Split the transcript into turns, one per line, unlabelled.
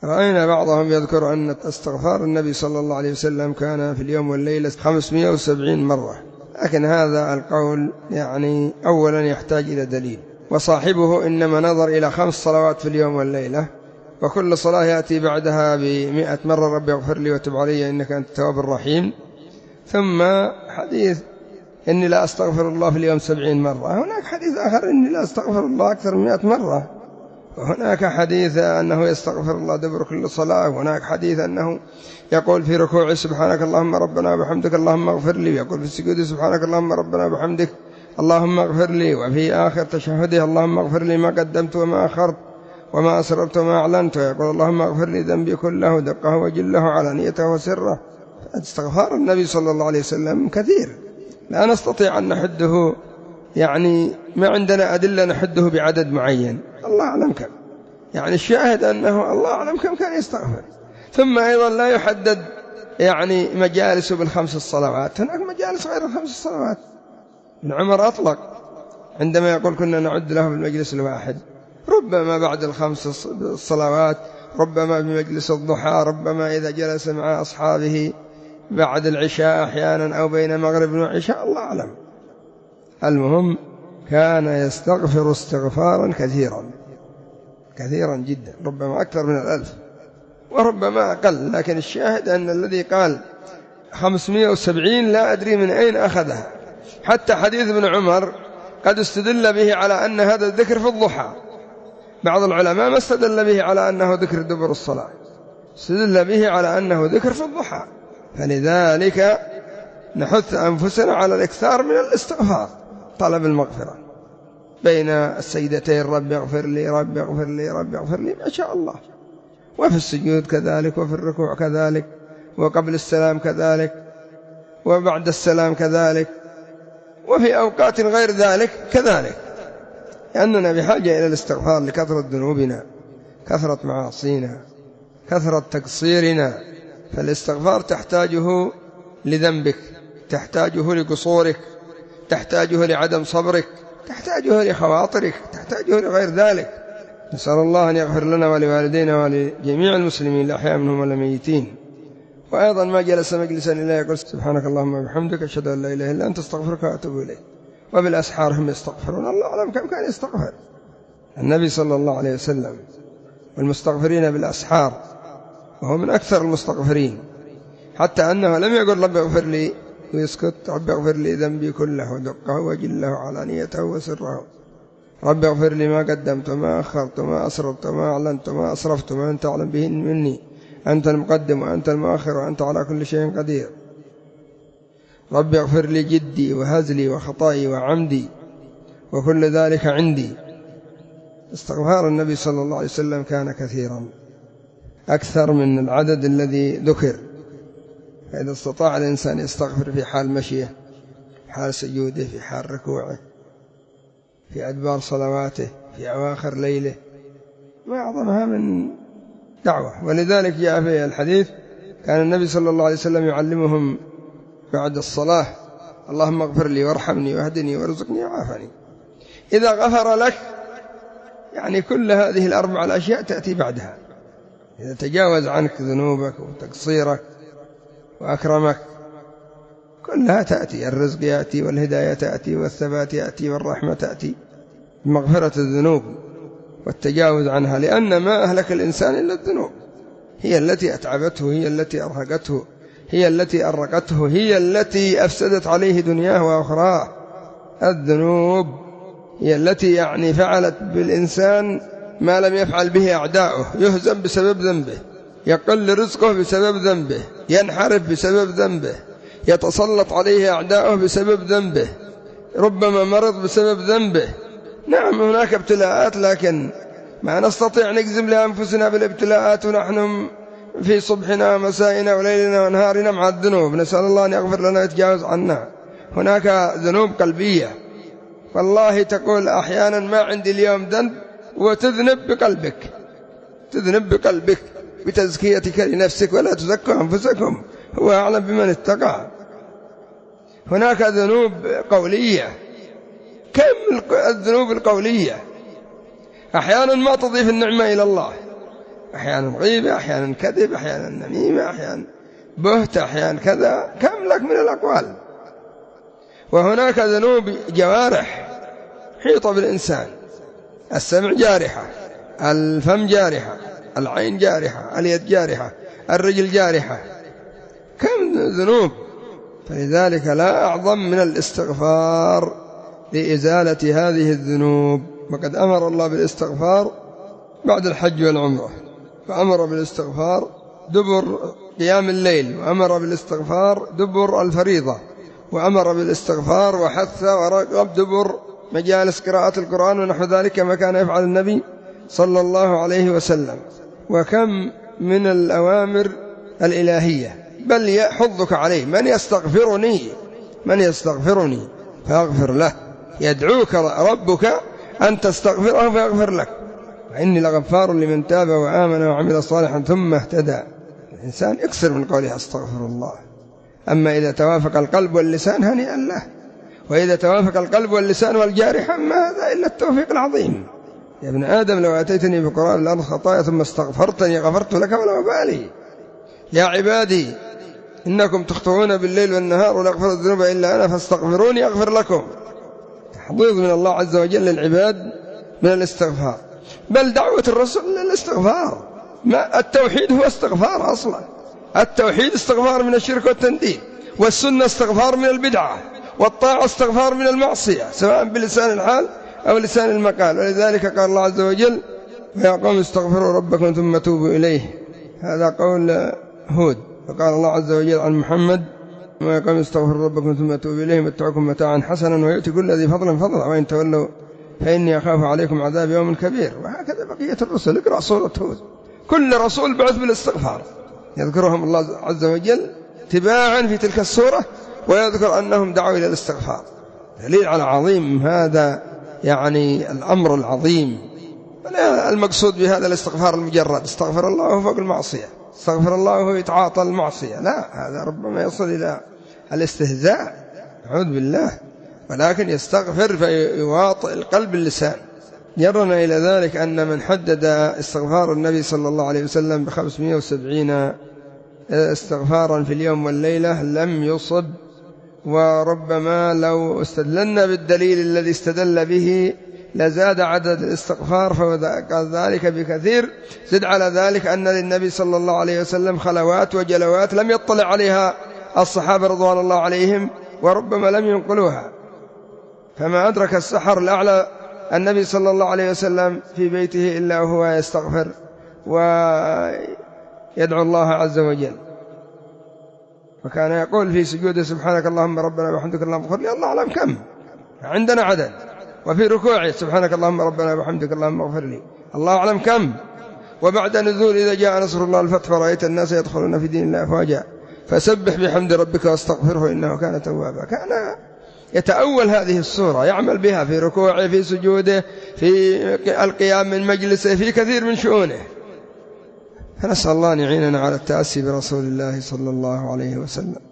رأينا بعضهم يذكر أن استغفار النبي صلى الله عليه وسلم كان في اليوم والليلة 570 مرة، لكن هذا القول يعني أولا يحتاج إلى دليل، وصاحبه إنما نظر إلى 5 صلوات في اليوم والليلة، وكل صلاة يأتي بعدها ب100 مرة رب اغفر لي وتب علي إنك أنت التواب الرحيم. ثم حديث إني لا أستغفر الله في اليوم 70 مرة، هناك حديث آخر إني لا أستغفر الله أكثر من 100 مرة، وهناك حديث أنه يستغفر الله دبر كل صلاة، وهناك حديث أنه يقول في ركوعه سبحانك اللهم ربنا وبحمدك اللهم اغفر لي، ويقول في السجود سبحانك اللهم ربنا وبحمدك اللهم اغفر لي، وفي آخر تشهده اللهم اغفر لي ما قدمت وما أخرت وما أسررت وما أعلنت، ويقول اللهم اغفر لي ذنبي كله دقه وجله علانيته وسره. استغفار النبي صلى الله عليه وسلم كثير لا نستطيع أن نحده، يعني ما عندنا أدلة نحده بعدد معين، الله أعلم كم، يعني الشاهد أنه الله أعلم كم كان يستغفر. ثم أيضا لا يحدد يعني مجالس بالخمس الصلوات، هناك مجالس غير الخمس الصلوات. ابن عمر أطلق عندما يقول كنا نعد له بالمجلس الواحد، ربما بعد الخمس الصلوات، ربما بمجلس الضحى، ربما إذا جلس مع أصحابه بعد العشاء أحيانا أو بين مغرب وعشاء، الله أعلم. المهم كان يستغفر استغفارا كثيرا جدا، ربما أكثر من 1000 وربما أقل، لكن الشاهد أن الذي قال 570 لا أدري من أين أخذها. حتى حديث ابن عمر قد استدل به على أن هذا الذكر في الضحى، بعض العلماء ما استدل به على أنه ذكر دبر الصلاة، استدل به على أنه ذكر في الضحى. فلذلك نحث أنفسنا على الإكثار من الاستغفار، طلب المغفرة بين السيدتين، رب اغفر لي رب اغفر لي رب اغفر لي، ما شاء الله، وفي السجود كذلك، وفي الركوع كذلك، وقبل السلام كذلك، وبعد السلام كذلك، وفي أوقات غير ذلك كذلك، لأننا بحاجة إلى الاستغفار لكثرة ذنوبنا، كثرة معاصينا، كثرة تقصيرنا. فالاستغفار تحتاجه لذنبك، تحتاجه لقصورك، تحتاجه لعدم صبرك، تحتاجه لخواطرك، تحتاجه لغير ذلك. نسأل الله أن يغفر لنا ولوالدينا ولجميع المسلمين الأحياء منهم والميتين. وأيضا ما جلس مجلسا إلا يقول سبحانك اللهم وبحمدك أشهد أن لا إله إلا أنت أستغفرك وأتوب إليك. وبالأسحار هم يستغفرون، الله أعلم كم كان يستغفر النبي صلى الله عليه وسلم. والمستغفرين بالأسحار وهو من أكثر المستغفرين، حتى أنه لم يقل رب اغفر لي ويسكت، رب اغفر لي ذنبي كله ودقه وجله علانيته وسره، رب اغفر لي ما قدمت وما أخرت وما أسررت وما أعلنت وما أسرفت وما أنت أعلم به مني، أنت المقدم وأنت المؤخر وأنت على كل شيء قدير، رب اغفر لي جدي وهزلي وخطائي وعمدي وكل ذلك عندي. استغفار النبي صلى الله عليه وسلم كان كثيرا، أكثر من العدد الذي ذكر. فإذا استطاع الإنسان يستغفر في حال مشيه، في حال سجوده، في حال ركوعه، في أدبار صلواته، في أواخر ليله، ما أعظمها من دعوة. ولذلك جاء في الحديث كان النبي صلى الله عليه وسلم يعلمهم بعد الصلاة اللهم اغفر لي وارحمني واهدني وارزقني وعافني. إذا غفر لك يعني كل هذه الأربع الأشياء تأتي بعدها، إذا تجاوز عنك ذنوبك وتقصيرك وأكرمك كلها تأتي، الرزق يأتي والهداية تأتي والثبات يأتي والرحمة تأتي بمغفرة الذنوب والتجاوز عنها، لأن ما أهلك الإنسان إلا الذنوب، هي التي أتعبته، هي التي أرهقته، هي التي أرقته، هي التي أفسدت عليه دنياه وأخراه. الذنوب هي التي يعني فعلت بالإنسان ما لم يفعل به أعداؤه، يهزم بسبب ذنبه، يقل رزقه بسبب ذنبه، ينحرف بسبب ذنبه، يتسلط عليه أعداؤه بسبب ذنبه، ربما مرض بسبب ذنبه. نعم هناك ابتلاءات، لكن ما نستطيع نجزم لأنفسنا بالابتلاءات ونحن في صبحنا ومسائنا وليلنا ونهارنا مع الذنوب، نسأل الله أن يغفر لنا ويتجاوز عنا. هناك ذنوب قلبية، والله تقول أحيانا ما عندي اليوم ذنب، وتذنب بقلبك، تذنب بقلبك بتزكيتك لنفسك، ولا تزكوا أنفسكم هو أعلم بمن اتقى. هناك ذنوب قولية، كم الذنوب القولية أحيانا ما تضيف النعمة إلى الله، أحيانا غيبة، أحيانا كذب، أحيانا نميمة، أحيانا بهت، أحيانا كذا، كم لك من الأقوال. وهناك ذنوب جوارح حيطة بالإنسان، السمع جارحة، الفم جارحة، العين جارحة، اليد جارحة، الرجل جارحة، كم ذنوب. فلذلك لا أعظم من الاستغفار لإزالة هذه الذنوب. وقد أمر الله بالاستغفار بعد الحج والعمرة، فأمر بالاستغفار دبر قيام الليل، وأمر بالاستغفار دبر الفريضة، وأمر بالاستغفار وحث ورغب دبر مجالس قراءة القرآن ونحو ذلك كما كان يفعل النبي صلى الله عليه وسلم. وكم من الأوامر الإلهية، بل يحضك عليه: من يستغفرني فأغفر له. يدعوك ربك أن تستغفره فيغفر لك، وإني لغفار لمن تاب وآمن وعمل صالحا ثم اهتدى. الإنسان يكثر من قوله أستغفر الله. أما إذا توافق القلب واللسان هنيئا له، وإذا توافق القلب واللسان والجارحة ما هذا إلا التوفيق العظيم. يا ابن آدم لو أتيتني بقراب الأرض خطايا ثم استغفرتني غفرت لك ولا أبالي. يا عبادي إنكم تخطئون بالليل والنهار ولا يغفر الذنوب إلا أنا فاستغفروني أغفر لكم. تحضيض من الله عز وجل للعباد من الاستغفار، بل دعوة الرسول للاستغفار. ما التوحيد هو استغفار أصلا. التوحيد استغفار من الشرك والتنديد، والسنة استغفار من البدعة، والطاعة استغفار من المعصية سواء بلسان الحال أو لسان المقال. ولذلك قال الله عز وجل: ويا قوم استغفروا ربكم ثم توبوا إليه. هذا قول هود. فقال الله عز وجل عن محمد: ويا قوم استغفروا ربكم ثم توبوا إليه يمتعكم متاعا حسنا ويؤتي كل ذي فضل فضلا وإن تولوا فإني أخاف عليكم عذاب يوم كبير. وهكذا بقية الرسل. اقرأ سورة هود، كل رسول بعث بالاستغفار، يذكرهم الله عز وجل تباعا في تلك السورة، ويذكر أنهم دعوا إلى الاستغفار. دليل على عظيم هذا يعني الأمر العظيم. ولا المقصود بهذا الاستغفار المجرد استغفر الله فوق المعصية، استغفر الله وهو يتعاطى المعصية، لا، هذا ربما يصل إلى الاستهزاء، نعوذ بالله. ولكن يستغفر فيواطئ القلب اللسان. يرنا إلى ذلك أن من حدد استغفار النبي صلى الله عليه وسلم ب570 استغفارا في اليوم والليلة لم يصب. وربما لو استدلنا بالدليل الذي استدل به لزاد عدد الاستغفار، فقال ذلك بكثير. زد على ذلك أن للنبي صلى الله عليه وسلم خلوات وجلوات لم يطلع عليها الصحابة رضوان الله عليهم، وربما لم ينقلوها. فما أدرك السحر الأعلى النبي صلى الله عليه وسلم في بيته إلا وهو يستغفر ويدعو الله عز وجل. وكان يقول في سجوده: سبحانك اللهم ربنا وبحمدك اللهم اغفر لي. الله أعلم كم عندنا عدد. وفي ركوعه: سبحانك اللهم ربنا وبحمدك اللهم اغفر لي. الله أعلم كم. وبعد نزول: إذا جاء نصر الله الفتح فرأيت الناس يدخلون في دين الله أفواجا فسبح بحمد ربك واستغفره إنه كان توابا. كان يتأول هذه السورة، يعمل بها في ركوعه، في سجوده، في القيام من مجلسه، في كثير من شؤونه. فنسأل الله أن يعيننا على التأسي برسول الله صلى الله عليه وسلم.